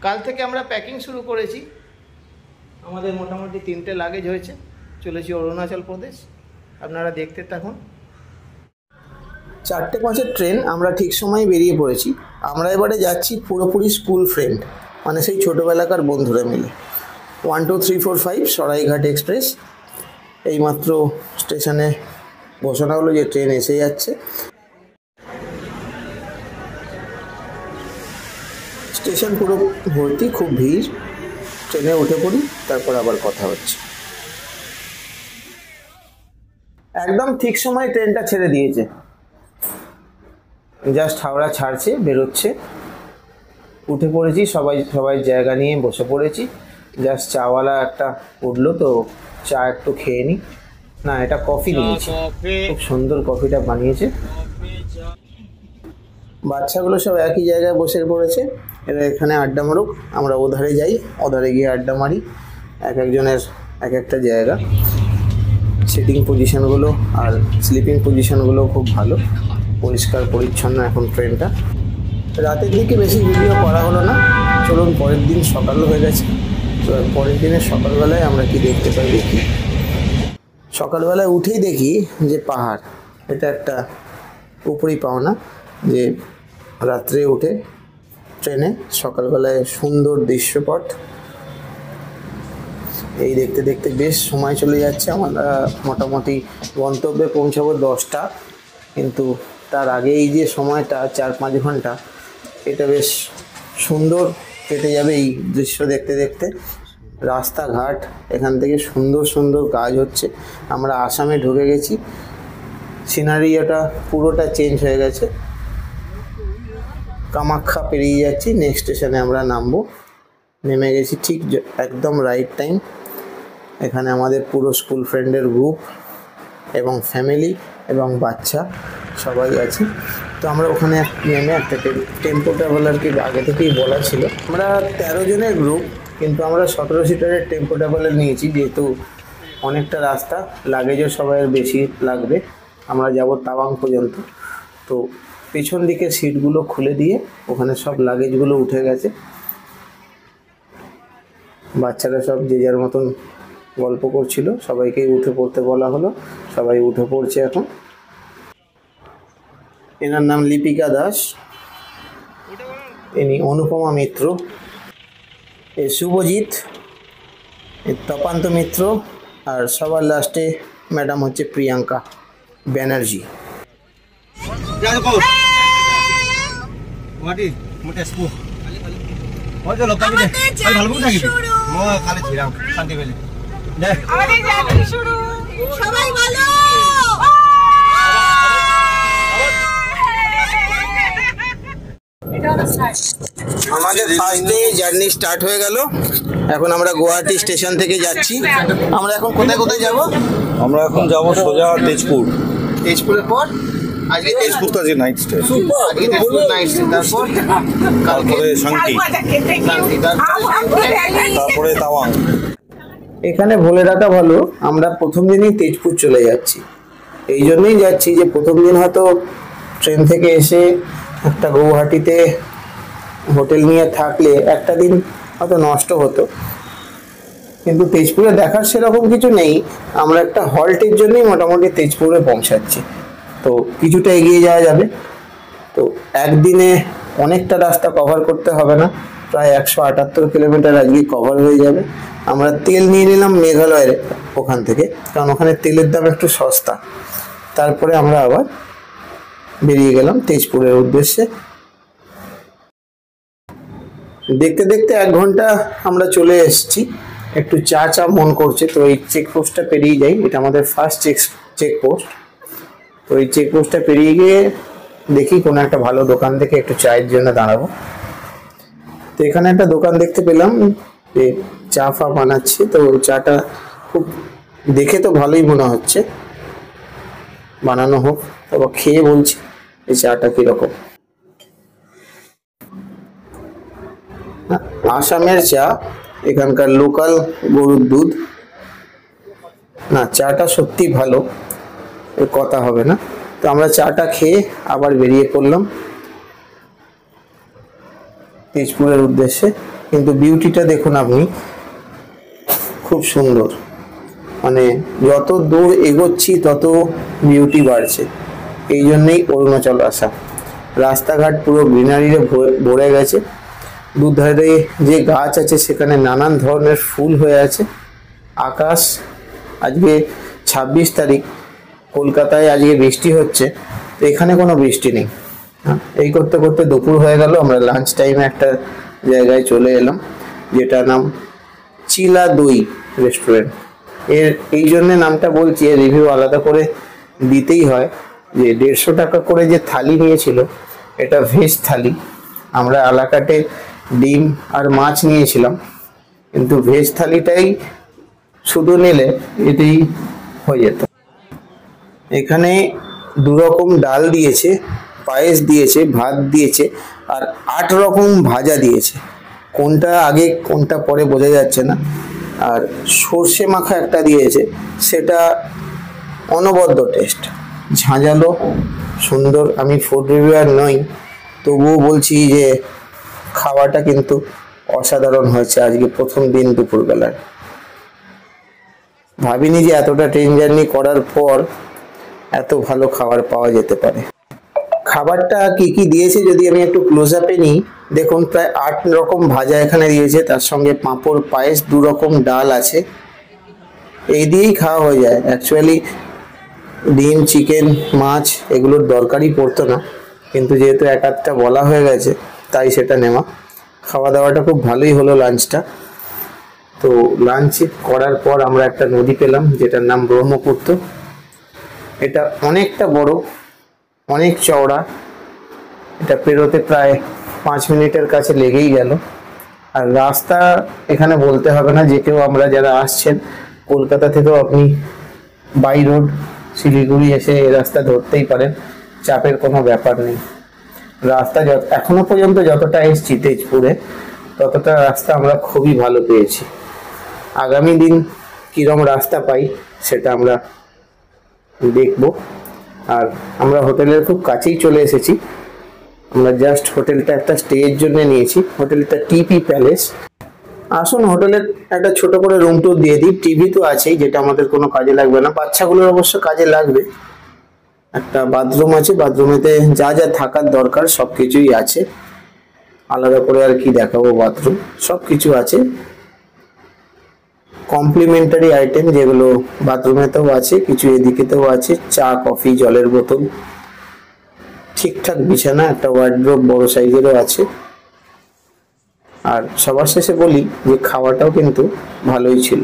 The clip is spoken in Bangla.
কাল থেকে আমরা প্যাকিং শুরু করেছি। আমাদের মোটামুটি 3টে লাগেজ হয়েছে, চলেছি অরুণাচল প্রদেশ। আপনারা দেখতে থাকুন। 4:05 ট্রেন, আমরা ঠিক সময়ে বেরিয়ে পড়েছি। আমরা এবারে যাচ্ছি পুরোপুরি স্কুল ফ্রেন্ড, মানে সেই ছোটোবেলাকার বন্ধুরা মিলে। 1 2 3 4 5 সরাইঘাট এক্সপ্রেস। এইমাত্র স্টেশনে ঘোষণা হলো যে ট্রেন এসে যাচ্ছে। স্টেশন পুরো ভর্তি, খুব ভিড়। ট্রেনে উঠে পড়ি, তারপর আবার কথা হচ্ছে। একদম ঠিক সময় ট্রেনটা ছেড়ে দিয়েছে, জাস্ট হাওড়া ছাড়ছে, বেরোচ্ছে। উঠে পড়েছি, সবাই জায়গা নিয়ে বসে পড়েছি। জাস্ট চাওয়ালা একটা উঠলো, তো চা একটু খেয়ে নিই। না, এটা কফি নিয়েছি, খুব সুন্দর কফিটা বানিয়েছে। বাচ্চাগুলো সব একই জায়গায় বসে পড়েছে, এরা এখানে আড্ডা মারুক, আমরা ওধারে যাই, ওধারে গিয়ে আড্ডা মারি। একজনের এক একটা জায়গা। সিটিং পজিশনগুলো আর স্লিপিং পজিশনগুলো খুব ভালো, পরিষ্কার পরিচ্ছন্ন। এখন ট্রেনটা রাতের দিকে বেশি ভিডিও করা হলো না। চলুন, পরের দিন সকাল হয়ে গেছে। পরের দিনের সকালবেলায় আমরা কি দেখতে পাই দেখি। সকালবেলায় উঠেই দেখি যে পাহাড়। এটা একটা উপরই পাওনা যে রাত্রে উঠে ট্রেনে সকালবেলায় সুন্দর দৃশ্যপট। এই দেখতে দেখতে বেশ সময় চলে যাচ্ছে। আমরা মোটামুটি গন্তব্যে পৌঁছাবো 10টা, কিন্তু তার আগে এই যে সময়টা 4-5 ঘন্টা, এটা বেশ সুন্দর কেটে যাবে এই দৃশ্য দেখতে দেখতে। রাস্তাঘাট এখান থেকে সুন্দর সুন্দর কাজ হচ্ছে। আমরা আসামে ঢুকে গেছি, সিনারিওটা পুরোটা চেঞ্জ হয়ে গেছে। কামাখ্যা পেরিয়ে যাচ্ছি, নেক্সট স্টেশনে আমরা নামবো। নেমে গেছি ঠিক একদম রাইট টাইম। এখানে আমাদের পুরো স্কুল ফ্রেন্ডের গ্রুপ এবং ফ্যামিলি এবং বাচ্চা সবাই আছে। তো আমরা ওখানে নেমে একটা টেম্পো ট্রাভেলারকে আগে থেকেই বলা ছিল। আমরা 13 জনের গ্রুপ, কিন্তু আমরা 17 সিটারের টেম্পো ট্রাভেলার নিয়েছি, যেহেতু অনেকটা রাস্তা, লাগেজও সবাইয়ের বেশি লাগবে। আমরা যাব তাওয়াং পর্যন্ত। তো পেছন দিকের সিটগুলো খুলে দিয়ে ওখানে সব লাগেজগুলো উঠে গেছে। বাচ্চারা সব যে যার মতন গল্প করছিল, সবাইকেই উঠে পড়তে বলা হলো, সবাই উঠে পড়ছে এখন। এনার নাম লিপিকা দাস, ইনি অনুপমা মিত্র, এ শুভজিৎ, এ তপান্ত মিত্র, আর সবার লাস্টে ম্যাডাম হচ্ছে প্রিয়াঙ্কা ব্যানার্জি। আমাদের ফার্স্ট ডে জার্নি স্টার্ট হয়ে গেল। এখন আমরা গুয়াহাটি স্টেশন থেকে যাচ্ছি। আমরা এখন কোথায় কোথায় যাব? আমরা এখন যাব সোজা তেজপুর। তেজপুরের পর আজকে তেজপুর তো আজকে নাইট স্টে, আজকে তেজপুর নাইট স্টে, তারপরে শান্তি, তারপরে তাওয়াং। এখানে বলে রাখা ভালো, আমরা প্রথম দিনই তেজপুর চলে যাচ্ছি। এই জন্যই যাচ্ছি যে প্রথম দিন হয়তো ট্রেন থেকে এসে একটা গুয়াহাটিতে হোটেল নিয়ে থাকলে একটা দিন হয়তো নষ্ট হতো, কিন্তু তেজপুরে দেখার সেরকম কিছু নেই। আমরা একটা হল্টের জন্যই মোটামুটি তেজপুরে পৌঁছাচ্ছি, তো কিছুটা এগিয়ে যাওয়া যাবে। তো একদিনে অনেকটা রাস্তা কভার করতে হবে না, প্রায় 178 কিলোমিটার আজকে কভার হয়ে যাবে। আমরা তেল নিয়ে নিলাম মেঘালয়ের ওখান থেকে, কারণ ওখানে তেলের দাম একটু সস্তা। তারপরে আমরা আবার বেরিয়ে গেলাম তেজপুরের উদ্দেশ্যে। দেখতে দেখতে 1 ঘন্টা আমরা চলে এসেছি। একটু চা মন করছে, তো এই চেকপোস্টটা পেরিয়ে যাই। এটা আমাদের ফার্স্ট চেকপোস্ট। তো এই চেকপোস্টটা পেরিয়ে গিয়ে দেখি কোনো একটা ভালো দোকান থেকে একটু চায়ের জন্য দাঁড়াবো। তো এখানে একটা দোকান দেখতে পেলাম যে চা ফা বানাচ্ছে। তো চাটা খুব দেখে তো ভালোই মনে হচ্ছে, বানানো হোক। তারপর খেয়ে বলছি এই চাটা কীরকম। আসামের চা, এখানকার লোকাল গরুর দুধ। না, চাটা সত্যি ভালো, কথা হবে না। তো আমরা চাটা খেয়ে আবার বেরিয়ে পড়লাম তেজপুরের উদ্দেশ্যে। কিন্তু বিউটিটা দেখুন আপনি, খুব সুন্দর। মানে যত দূর এগোচ্ছি তত বিউটি বাড়ছে। এই জন্যই অরুণাচল আসা। রাস্তাঘাট পুরো গ্রিনারিতে ভরে গেছে। দুধারে যে গাছ আছে সেখানে নানান ধরনের ফুল হয়ে আছে। আকাশ, আজকে 26 তারিখ, কলকাতায় আজকে বৃষ্টি হচ্ছে, তো এখানে কোনো বৃষ্টি নেই। এই করতে করতে দুপুর হয়ে গেল। আমরা লাঞ্চ টাইমে একটা জায়গায় চলে এলাম, যেটা নাম চিলা দই রেস্টুরেন্ট। এই জন্য নামটা বলছি, এর রিভিউ আলাদা করে দিতেই হয়। যে 150 টাকা করে যে থালি নিয়েছিল, এটা ভেজ থালি। আমরা আলাকাটে ডিম আর মাছ নিয়েছিলাম, কিন্তু ভেজ থালিটাই শুধু নিলে এটাই হয়ে যেত। এখানে 2 রকম ডাল দিয়েছে, পায়েস দিয়েছে, ভাত দিয়েছে, আর 8 রকম ভাজা দিয়েছে। কোনটা আগে কোনটা পরে বোঝা যাচ্ছে না। আর সর্ষে মাখা একটা দিয়েছে, সেটা অনবদ্য টেস্ট, ঝাঁঝালো, সুন্দর। আমি ফুড রিভিউয়ার নই, তবুও বলছি যে খাওয়াটা কিন্তু অসাধারণ হয়েছে আজকে প্রথম দিন দুপুরবেলার। ভাবিনি যে এতটা ট্রেন জার্নি করার পর এত ভালো খাবার পাওয়া যেতে পারে। খাবারটা কি কি দিয়েছে যদি আমি একটু ক্লোজ আপে নিই, দেখুন প্রায় 8 রকম ভাজা এখানে দিয়েছে, তার সঙ্গে পাঁপড়, পায়েস, 2 রকম ডাল আছে। এই দিয়েই খাওয়া হয়ে যায়। অ্যাকচুয়ালি ডিম, চিকেন, মাছ এগুলোর দরকারই পড়তো না, কিন্তু যেহেতু এক আধটা বলা হয়ে গেছে তাই সেটা নেওয়া। খাওয়া দাওয়াটা খুব ভালোই হলো লাঞ্চটা। তো লাঞ্চ করার পর আমরা একটা নদী পেলাম, যেটার নাম ব্রহ্মপুত্র। এটা অনেকটা বড়, অনেক চওড়া। এটা পেরোতে প্রায় 5 মিনিটের কাছে লেগেই গেল। আর রাস্তা এখানে বলতে হবে না, যে কেউ আমরা যারা আসছেন কলকাতা থেকেও আপনি বাই রোড শিলিগুড়ি এসে এই রাস্তা ধরতেই পারেন, চাপের কোনো ব্যাপার নেই। রাস্তা এখনো পর্যন্ত যতটা এসছি তেজপুরে, ততটা রাস্তা আমরা খুবই ভালো পেয়েছি। আগামী দিন কিরম রাস্তা পাই সেটা আমরা দেখব। আর আমরা হোটেলের খুব কাছেই চলে এসেছি। আমরা জাস্ট হোটেলটা একটা স্টের জন্য নিয়েছি। হোটেলটা টিপি প্যালেস। আসুন হোটেলের একটা ছোট করে রুম টুর দিয়ে দিই। টিভি তো আছেই, যেটা আমাদের কোনো কাজে লাগবে না, বাচ্চাগুলোর অবশ্য কাজে লাগবে। একটা বাথরুম আছে, বাথরুমেতে যা যা থাকার দরকার সব কিছুই আছে। আলাদা করে আর কি দেখাবো, বাথরুম সব কিছু আছে। কমপ্লিমেন্টারি আইটেম যেগুলো বাথরুমেতেও আছে, কিছু এদিকেতেও আছে, চা, কফি, জলের বোতল, ঠিকঠাক বিছানা, একটা ওয়ার্ডরোব বড় সাইজেরও আছে। আর সবার শেষে বলি যে খাওয়াটাও কিন্তু ভালোই ছিল।